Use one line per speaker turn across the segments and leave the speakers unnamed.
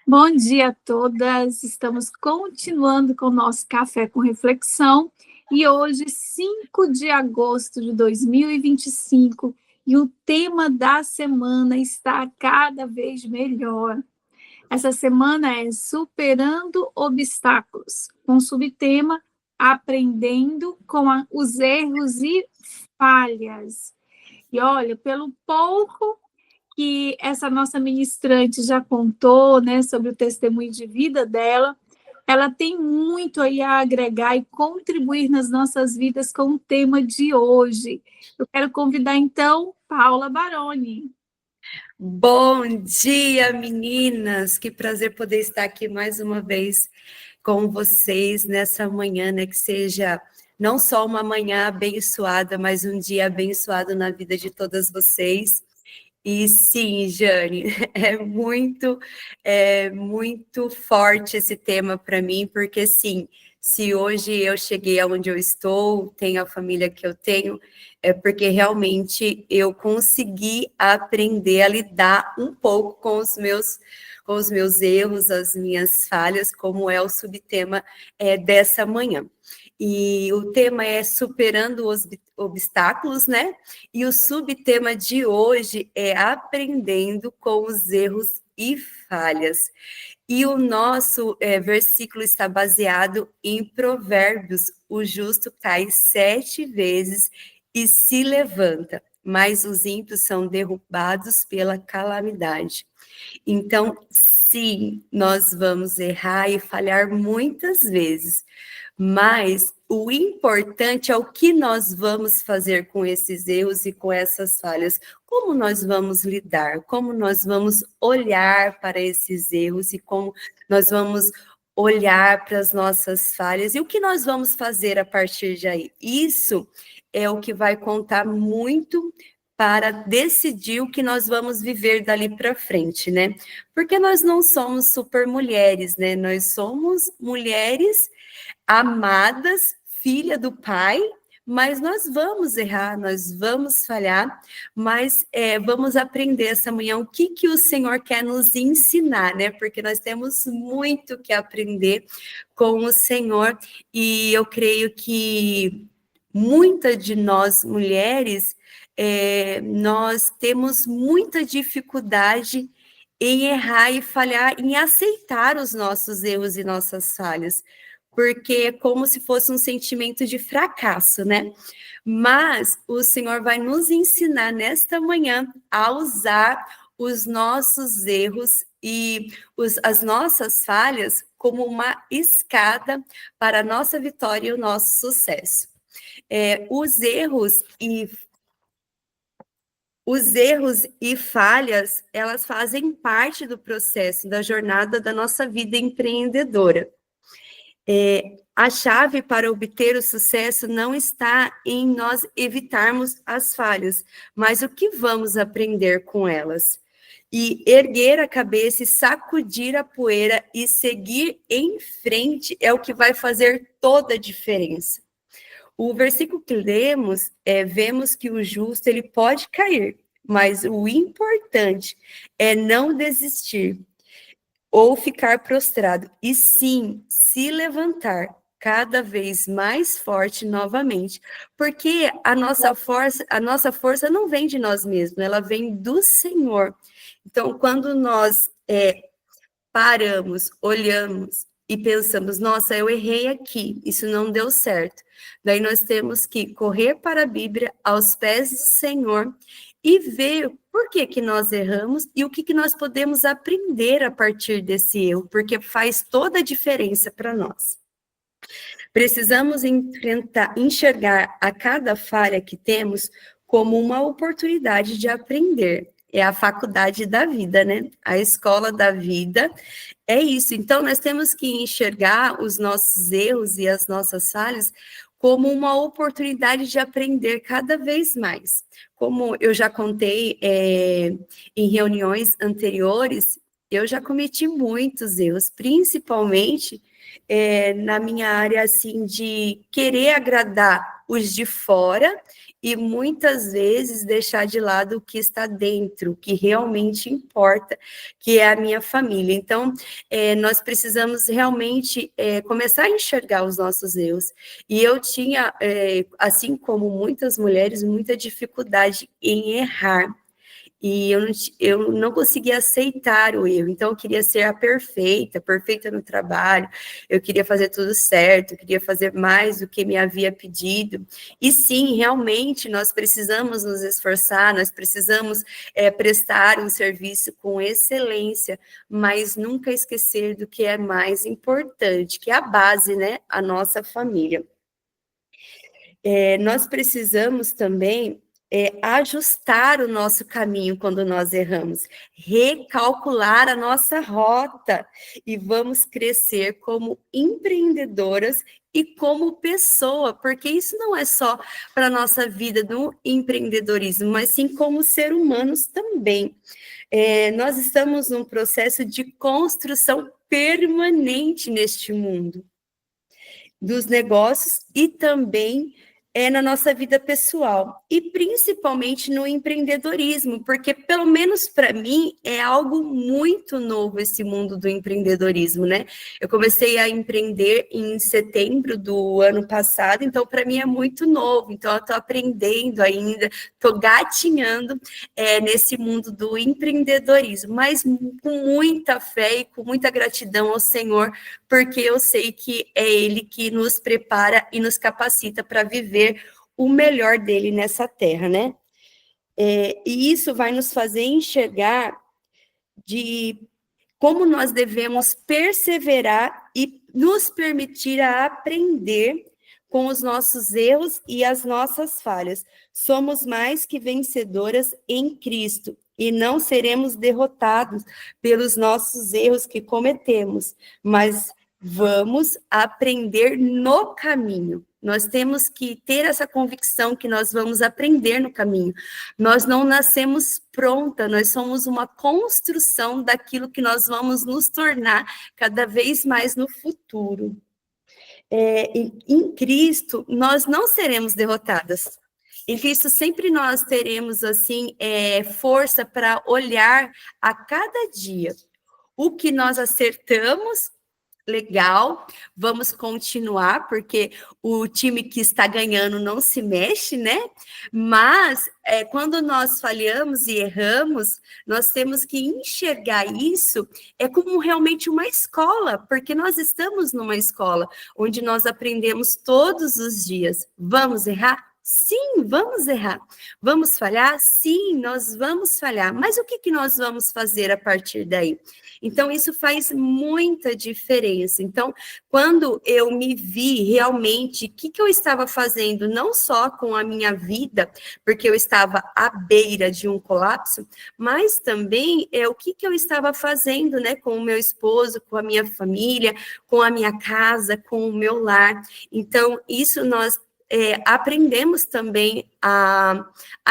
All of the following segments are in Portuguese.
Bom dia a todas. Estamos continuando com o nosso Café com Reflexão e hoje, 5 de agosto de 2025, e o tema da semana está cada vez melhor. Essa semana é Superando Obstáculos, com o subtema Aprendendo com os Erros e Falhas. E olha, pelo pouco que essa nossa ministrante já contou, né, sobre o testemunho de vida dela, ela tem muito aí a agregar e contribuir nas nossas vidas com o tema de hoje. Eu quero convidar, então, Paula Baroni.
Bom dia, meninas! Que prazer poder estar aqui mais uma vez com vocês nessa manhã, né? Que seja não só uma manhã abençoada, mas um dia abençoado na vida de todas vocês. E sim, Jane, é muito forte esse tema para mim, porque sim, se hoje eu cheguei aonde eu estou, tenho a família que eu tenho, é porque realmente eu consegui aprender a lidar um pouco com os meus erros, as minhas falhas, como é o subtema dessa manhã. E o tema é Superando os Obstáculos, né? E o subtema de hoje é Aprendendo com os Erros e Falhas. E o nosso versículo está baseado em Provérbios: o justo cai 7 vezes e se levanta, mas os ímpios são derrubados pela calamidade. Então, sim, nós vamos errar e falhar muitas vezes, mas o importante é o que nós vamos fazer com esses erros e com essas falhas. Como nós vamos lidar, como nós vamos olhar para esses erros e como nós vamos olhar para as nossas falhas e o que nós vamos fazer a partir de aí. Isso é o que vai contar muito para decidir o que nós vamos viver dali para frente, né? Porque nós não somos super mulheres, né? Nós somos mulheres amadas, filha do Pai, mas nós vamos errar, nós vamos falhar, mas vamos aprender essa manhã o que o Senhor quer nos ensinar, né? Porque nós temos muito que aprender com o Senhor, e eu creio que muitas de nós mulheres, nós temos muita dificuldade em errar e falhar, em aceitar os nossos erros e nossas falhas, porque é como se fosse um sentimento de fracasso, né? Mas o Senhor vai nos ensinar nesta manhã a usar os nossos erros e as nossas falhas como uma escada para a nossa vitória e o nosso sucesso. Os erros e falhas, elas fazem parte do processo, da jornada da nossa vida empreendedora. A chave para obter o sucesso não está em nós evitarmos as falhas, mas o que vamos aprender com elas. E erguer a cabeça e sacudir a poeira e seguir em frente é o que vai fazer toda a diferença. O versículo que lemos, vemos que o justo ele pode cair, mas o importante é não desistir ou ficar prostrado, e sim se levantar cada vez mais forte novamente, porque a nossa força não vem de nós mesmos, ela vem do Senhor. Então, quando nós paramos, olhamos e pensamos, nossa, eu errei aqui, isso não deu certo. Daí nós temos que correr para a Bíblia, aos pés do Senhor, e ver por que nós erramos e o que nós podemos aprender a partir desse erro, porque faz toda a diferença para nós. Precisamos enxergar a cada falha que temos como uma oportunidade de aprender. É a faculdade da vida, né? A escola da vida é isso. Então, nós temos que enxergar os nossos erros e as nossas falhas como uma oportunidade de aprender cada vez mais. Como eu já contei em reuniões anteriores, eu já cometi muitos erros, principalmente na minha área, assim, de querer agradar os de fora e muitas vezes deixar de lado o que está dentro, o que realmente importa, que é a minha família. Então, nós precisamos realmente começar a enxergar os nossos erros. E eu tinha, assim como muitas mulheres, muita dificuldade em errar. E eu não conseguia aceitar o erro, então eu queria ser a perfeita, perfeita no trabalho, eu queria fazer tudo certo, eu queria fazer mais do que me havia pedido, e sim, realmente, nós precisamos nos esforçar, nós precisamos prestar um serviço com excelência, mas nunca esquecer do que é mais importante, que é a base, né, a nossa família. Nós precisamos também ajustar o nosso caminho quando nós erramos, recalcular a nossa rota e vamos crescer como empreendedoras e como pessoa, porque isso não é só para a nossa vida no empreendedorismo, mas sim como ser humanos também. Nós estamos num processo de construção permanente neste mundo dos negócios e também na nossa vida pessoal, e principalmente no empreendedorismo, porque pelo menos para mim é algo muito novo esse mundo do empreendedorismo, né? Eu comecei a empreender em setembro do ano passado, então para mim é muito novo, então eu estou aprendendo ainda, estou gatinhando nesse mundo do empreendedorismo, mas com muita fé e com muita gratidão ao Senhor, porque eu sei que é Ele que nos prepara e nos capacita para viver o melhor dele nessa terra, né? E isso vai nos fazer enxergar de como nós devemos perseverar e nos permitir a aprender com os nossos erros e as nossas falhas. Somos mais que vencedoras em Cristo e não seremos derrotados pelos nossos erros que cometemos, mas vamos aprender no caminho. Nós temos que ter essa convicção que nós vamos aprender no caminho. Nós não nascemos pronta, nós somos uma construção daquilo que nós vamos nos tornar cada vez mais no futuro. Em Cristo, nós não seremos derrotadas. Em Cristo, sempre nós teremos, assim, força para olhar a cada dia o que nós acertamos. Legal, vamos continuar, porque o time que está ganhando não se mexe, né? Mas quando nós falhamos e erramos, nós temos que enxergar isso como realmente uma escola, porque nós estamos numa escola onde nós aprendemos todos os dias. Vamos errar? Sim, vamos errar. Vamos falhar? Sim, nós vamos falhar. Mas o que nós vamos fazer a partir daí? Então, isso faz muita diferença. Então, quando eu me vi realmente, o que eu estava fazendo, não só com a minha vida, porque eu estava à beira de um colapso, mas também o que eu estava fazendo, né, com o meu esposo, com a minha família, com a minha casa, com o meu lar. Então, isso nós aprendemos também a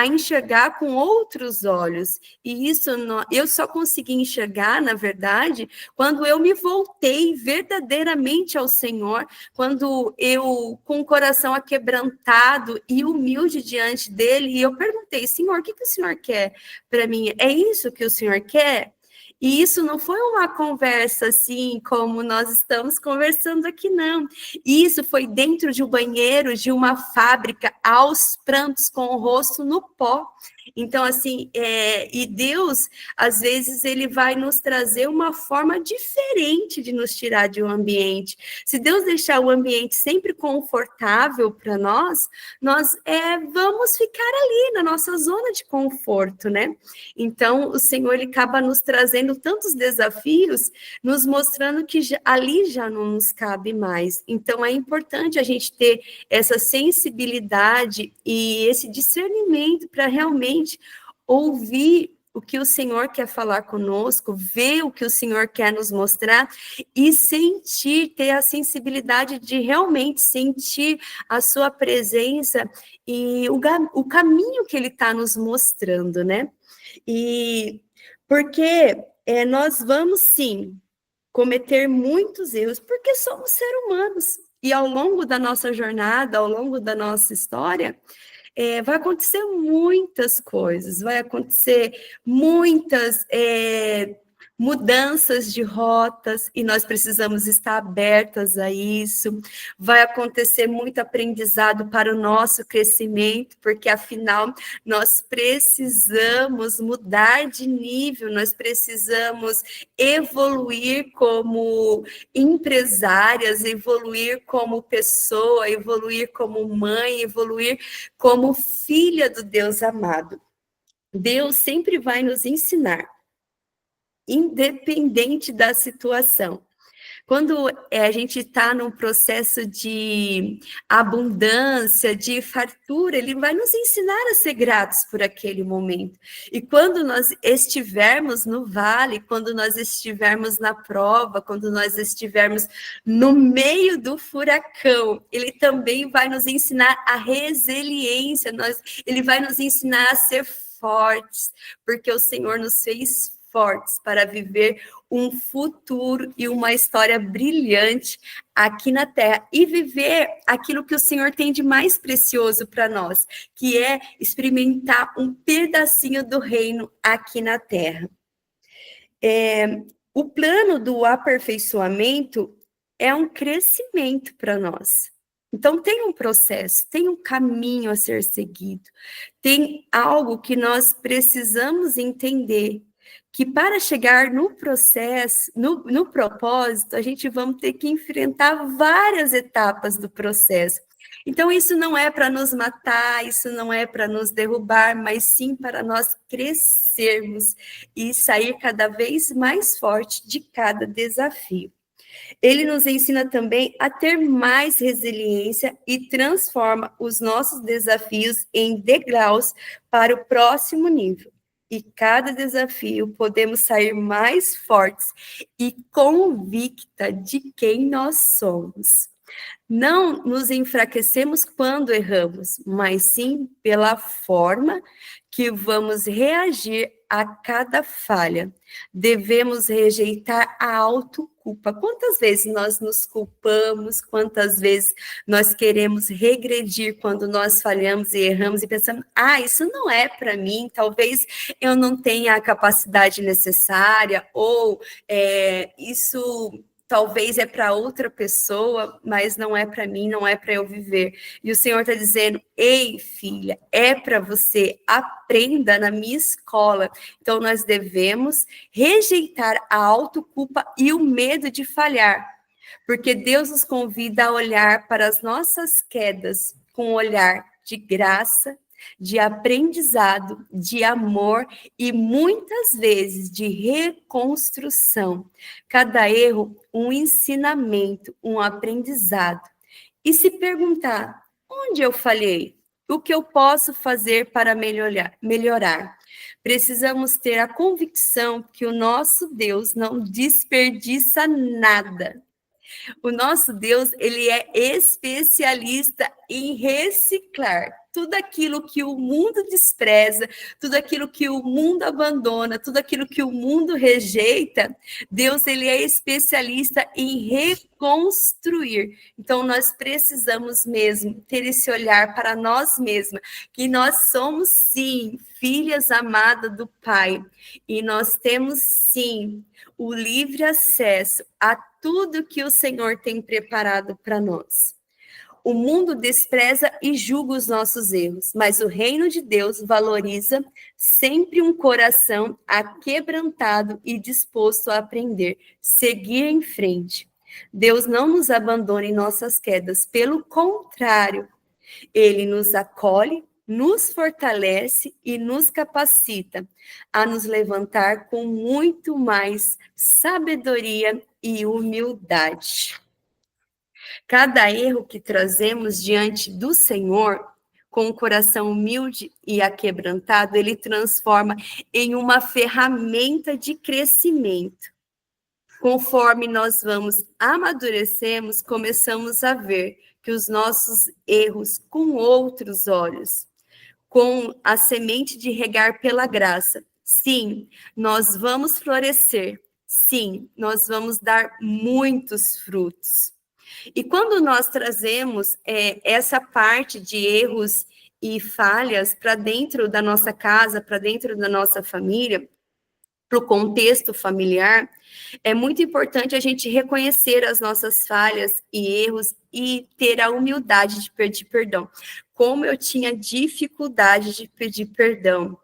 enxergar com outros olhos, e isso eu só consegui enxergar, na verdade, quando eu me voltei verdadeiramente ao Senhor, quando eu, com o coração aquebrantado e humilde diante dele, e eu perguntei, Senhor, o que o Senhor quer para mim? É isso que o Senhor quer? E isso não foi uma conversa assim como nós estamos conversando aqui, não. Isso foi dentro de um banheiro de uma fábrica, aos prantos, com o rosto no pó. Então, assim, e Deus, às vezes, ele vai nos trazer uma forma diferente de nos tirar de um ambiente. Se Deus deixar o ambiente sempre confortável para nós vamos ficar ali na nossa zona de conforto, né? Então, o Senhor, ele acaba nos trazendo tantos desafios, nos mostrando que ali já não nos cabe mais. Então, é importante a gente ter essa sensibilidade e esse discernimento para realmente ouvir o que o Senhor quer falar conosco, ver o que o Senhor quer nos mostrar e sentir, ter a sensibilidade de realmente sentir a sua presença e o caminho que ele está nos mostrando, né? E porque nós vamos, sim, cometer muitos erros, porque somos seres humanos. E ao longo da nossa jornada, ao longo da nossa história, vai acontecer muitas coisas, vai acontecer muitas mudanças de rotas, e nós precisamos estar abertas a isso. Vai acontecer muito aprendizado para o nosso crescimento, porque afinal nós precisamos mudar de nível, nós precisamos evoluir como empresárias, evoluir como pessoa, evoluir como mãe, evoluir como filha do Deus amado. Deus sempre vai nos ensinar, independente da situação. Quando a gente está num processo de abundância, de fartura, ele vai nos ensinar a ser gratos por aquele momento. E quando nós estivermos no vale, quando nós estivermos na prova, quando nós estivermos no meio do furacão, ele também vai nos ensinar a resiliência, ele vai nos ensinar a ser fortes, porque o Senhor nos fez fortes para viver um futuro e uma história brilhante aqui na Terra e viver aquilo que o Senhor tem de mais precioso para nós, que é experimentar um pedacinho do reino aqui na Terra. O plano do aperfeiçoamento é um crescimento para nós. Então, tem um processo, tem um caminho a ser seguido, tem algo que nós precisamos entender, que para chegar no processo, no propósito, a gente vamos ter que enfrentar várias etapas do processo. Então, isso não é para nos matar, isso não é para nos derrubar, mas sim para nós crescermos e sair cada vez mais forte de cada desafio. Ele nos ensina também a ter mais resiliência e transforma os nossos desafios em degraus para o próximo nível. E cada desafio podemos sair mais fortes e convicta de quem nós somos. Não nos enfraquecemos quando erramos, mas sim pela forma que vamos reagir a cada falha. Devemos rejeitar a autoculpa. Quantas vezes nós nos culpamos, quantas vezes nós queremos regredir quando nós falhamos e erramos e pensamos, isso não é para mim, talvez eu não tenha a capacidade necessária, ou isso talvez é para outra pessoa, mas não é para mim, não é para eu viver. E o Senhor está dizendo, ei, filha, é para você, aprenda na minha escola. Então, nós devemos rejeitar a autoculpa e o medo de falhar, porque Deus nos convida a olhar para as nossas quedas com um olhar de graça, de aprendizado, de amor e muitas vezes de reconstrução. Cada erro, um ensinamento, um aprendizado. E se perguntar, onde eu falhei? O que eu posso fazer para melhorar? Precisamos ter a convicção que o nosso Deus não desperdiça nada. O nosso Deus, ele é especialista em reciclar tudo aquilo que o mundo despreza, tudo aquilo que o mundo abandona, tudo aquilo que o mundo rejeita. Deus, ele é especialista em reconstruir. Então, nós precisamos mesmo ter esse olhar para nós mesmas, que nós somos, sim, filhas amadas do Pai, e nós temos, sim, o livre acesso a tudo que o Senhor tem preparado para nós. O mundo despreza e julga os nossos erros, mas o reino de Deus valoriza sempre um coração aquebrantado e disposto a aprender, seguir em frente. Deus não nos abandona em nossas quedas, pelo contrário, Ele nos acolhe, nos fortalece e nos capacita a nos levantar com muito mais sabedoria e humildade. Cada erro que trazemos diante do Senhor, com o coração humilde e aquebrantado, ele transforma em uma ferramenta de crescimento. Conforme nós amadurecemos, começamos a ver que os nossos erros com outros olhos, com a semente de regar pela graça. Sim, nós vamos florescer. sim, nós vamos dar muitos frutos. E quando nós trazemos essa parte de erros e falhas para dentro da nossa casa, para dentro da nossa família, para o contexto familiar, é muito importante a gente reconhecer as nossas falhas e erros e ter a humildade de pedir perdão. Como eu tinha dificuldade de pedir perdão.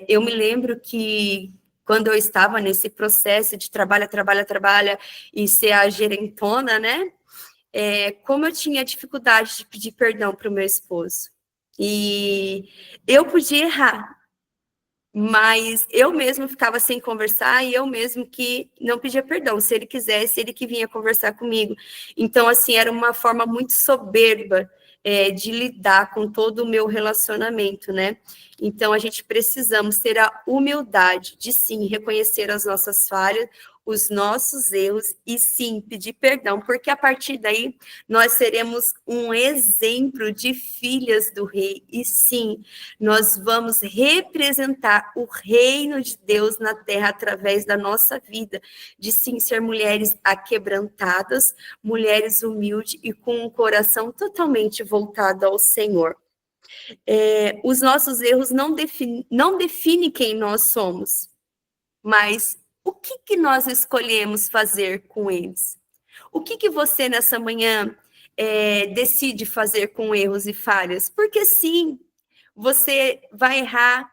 Eu me lembro que quando eu estava nesse processo de trabalha e ser a gerentona, né? Como eu tinha dificuldade de pedir perdão para o meu esposo. E eu podia errar, mas eu mesmo ficava sem conversar e eu mesmo que não pedia perdão. Se ele quisesse, ele que vinha conversar comigo. Então, assim, era uma forma muito soberba de lidar com todo o meu relacionamento, né? Então, a gente precisamos ter a humildade de, sim, reconhecer as nossas falhas, os nossos erros e, sim, pedir perdão, porque a partir daí nós seremos um exemplo de filhas do rei e, sim, nós vamos representar o reino de Deus na terra através da nossa vida, de, sim, ser mulheres aquebrantadas, mulheres humildes e com um coração totalmente voltado ao Senhor. Os nossos erros não definem quem nós somos, mas o que nós escolhemos fazer com eles? O que você nessa manhã decide fazer com erros e falhas? Porque sim, você vai errar,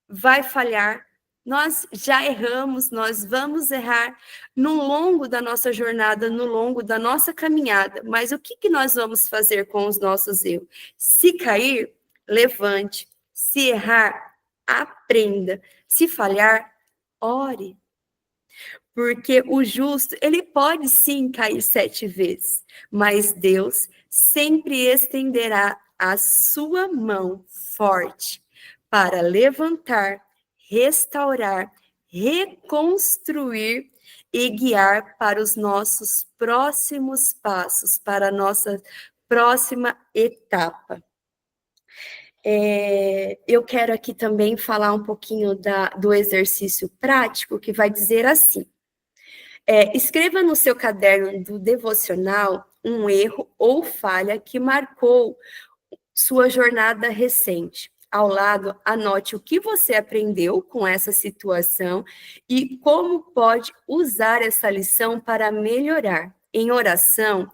vai falhar. Nós já erramos, nós vamos errar no longo da nossa jornada, no longo da nossa caminhada. Mas o que nós vamos fazer com os nossos erros? Se cair, levante. Se errar, aprenda. Se falhar, ore. Porque o justo, ele pode sim cair 7 vezes, mas Deus sempre estenderá a sua mão forte para levantar, restaurar, reconstruir e guiar para os nossos próximos passos, para a nossa próxima etapa. Eu quero aqui também falar um pouquinho do exercício prático, que vai dizer assim: escreva no seu caderno do devocional um erro ou falha que marcou sua jornada recente. Ao lado, anote o que você aprendeu com essa situação e como pode usar essa lição para melhorar. Em oração,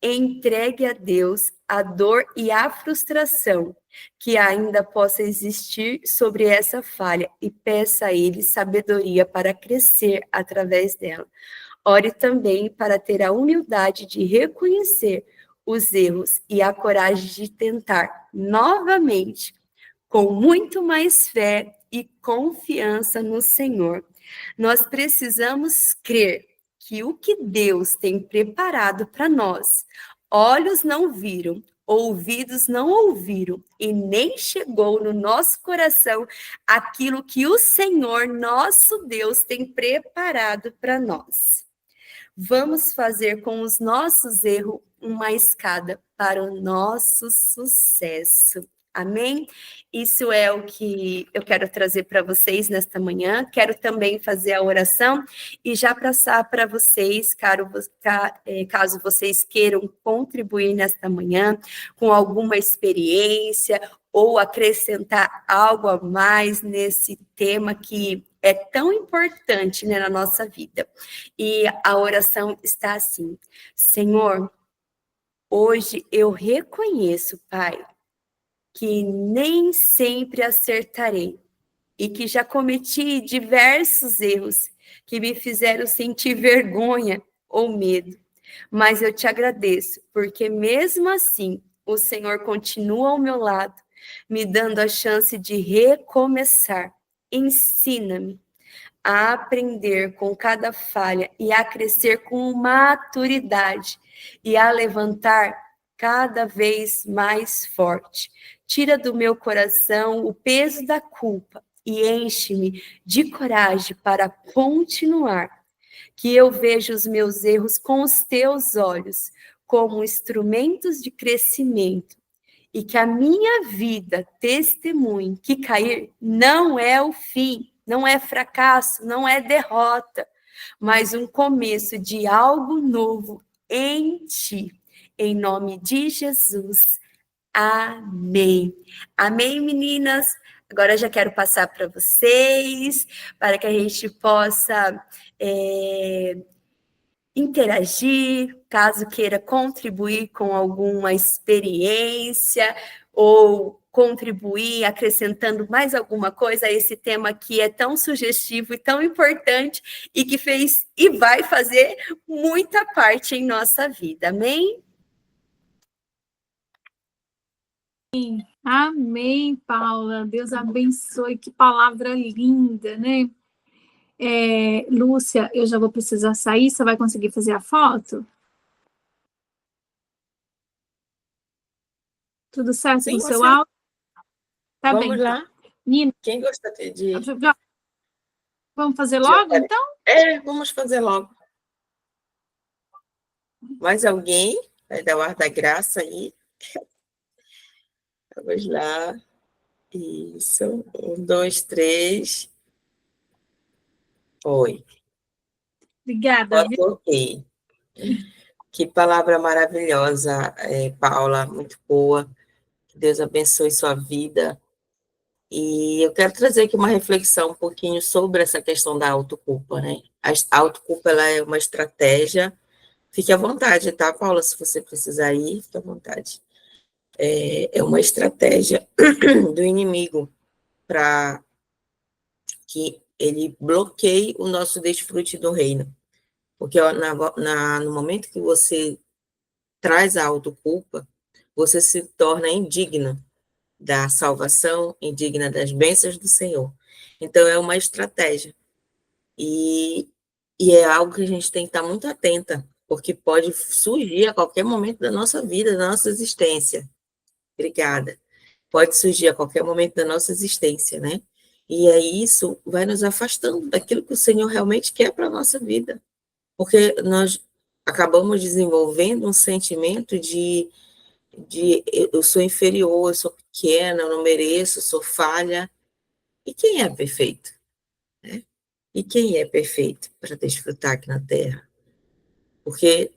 entregue a Deus a dor e a frustração que ainda possa existir sobre essa falha e peça a Ele sabedoria para crescer através dela. Ore também para ter a humildade de reconhecer os erros e a coragem de tentar novamente, com muito mais fé e confiança no Senhor. Nós precisamos crer que o que Deus tem preparado para nós, olhos não viram, ouvidos não ouviram e nem chegou no nosso coração aquilo que o Senhor, nosso Deus, tem preparado para nós. Vamos fazer com os nossos erros uma escada para o nosso sucesso. Amém? Isso é o que eu quero trazer para vocês nesta manhã. Quero também fazer a oração e já passar para vocês, caso vocês queiram contribuir nesta manhã com alguma experiência ou acrescentar algo a mais nesse tema que é tão importante, né, na nossa vida. E a oração está assim: Senhor, hoje eu reconheço, Pai, que nem sempre acertarei e que já cometi diversos erros que me fizeram sentir vergonha ou medo. Mas eu te agradeço, porque mesmo assim o Senhor continua ao meu lado, me dando a chance de recomeçar. Ensina-me a aprender com cada falha e a crescer com maturidade e a levantar cada vez mais forte. Tira do meu coração o peso da culpa e enche-me de coragem para continuar. Que eu veja os meus erros com os teus olhos, como instrumentos de crescimento, e que a minha vida testemunhe que cair não é o fim, não é fracasso, não é derrota, mas um começo de algo novo em ti. Em nome de Jesus. Amém. Amém, meninas? Agora eu já quero passar para vocês, para que a gente possa interagir, caso queira contribuir com alguma experiência ou contribuir acrescentando mais alguma coisa a esse tema que é tão sugestivo e tão importante e que fez e vai fazer muita parte em nossa vida. Amém?
Amém, Paula. Deus abençoe. Que palavra linda, né? Lúcia, eu já vou precisar sair. Você vai conseguir fazer a foto? Tudo certo
Sim,
com o seu
você.
áudio? Tá bem,
Vamos
então.
lá.
Nina,
Quem gosta
vamos fazer
de
logo, então?
vamos fazer logo. Mais alguém? Vai dar o ar da graça aí. Vamos lá. Isso. 1, 2, 3. Oi.
Obrigada, viu?
Ok. Que palavra maravilhosa, Paula, muito boa. Que Deus abençoe sua vida. E eu quero trazer aqui uma reflexão um pouquinho sobre essa questão da autoculpa, né? A autoculpa, ela é uma estratégia. Fique à vontade, tá, Paula? Se você precisar ir, fique à vontade. É uma estratégia do inimigo para que ele bloqueie o nosso desfrute do reino. Porque ó, no momento que você traz a autoculpa, você se torna indigno da salvação, indigna das bênçãos do Senhor. Então, é uma estratégia. E é algo que a gente tem que estar muito atenta, porque pode surgir a qualquer momento da nossa vida, da nossa existência. Obrigada. Pode surgir a qualquer momento da nossa existência, né? E aí isso vai nos afastando daquilo que o Senhor realmente quer para a nossa vida. Porque nós acabamos desenvolvendo um sentimento de eu sou inferior, eu sou pequena, eu não mereço, eu sou falha. E quem é perfeito? Né? E quem é perfeito para desfrutar aqui na Terra? Porque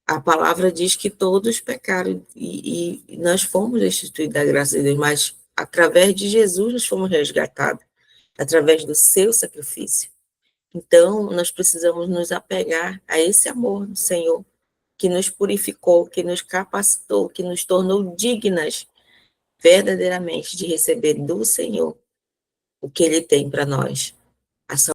a palavra diz que todos pecaram e nós fomos destituídos da graça de Deus, mas através de Jesus nós fomos resgatados, através do seu sacrifício. Então, nós precisamos nos apegar a esse amor do Senhor, que nos purificou, que nos capacitou, que nos tornou dignas verdadeiramente de receber do Senhor o que Ele tem para nós.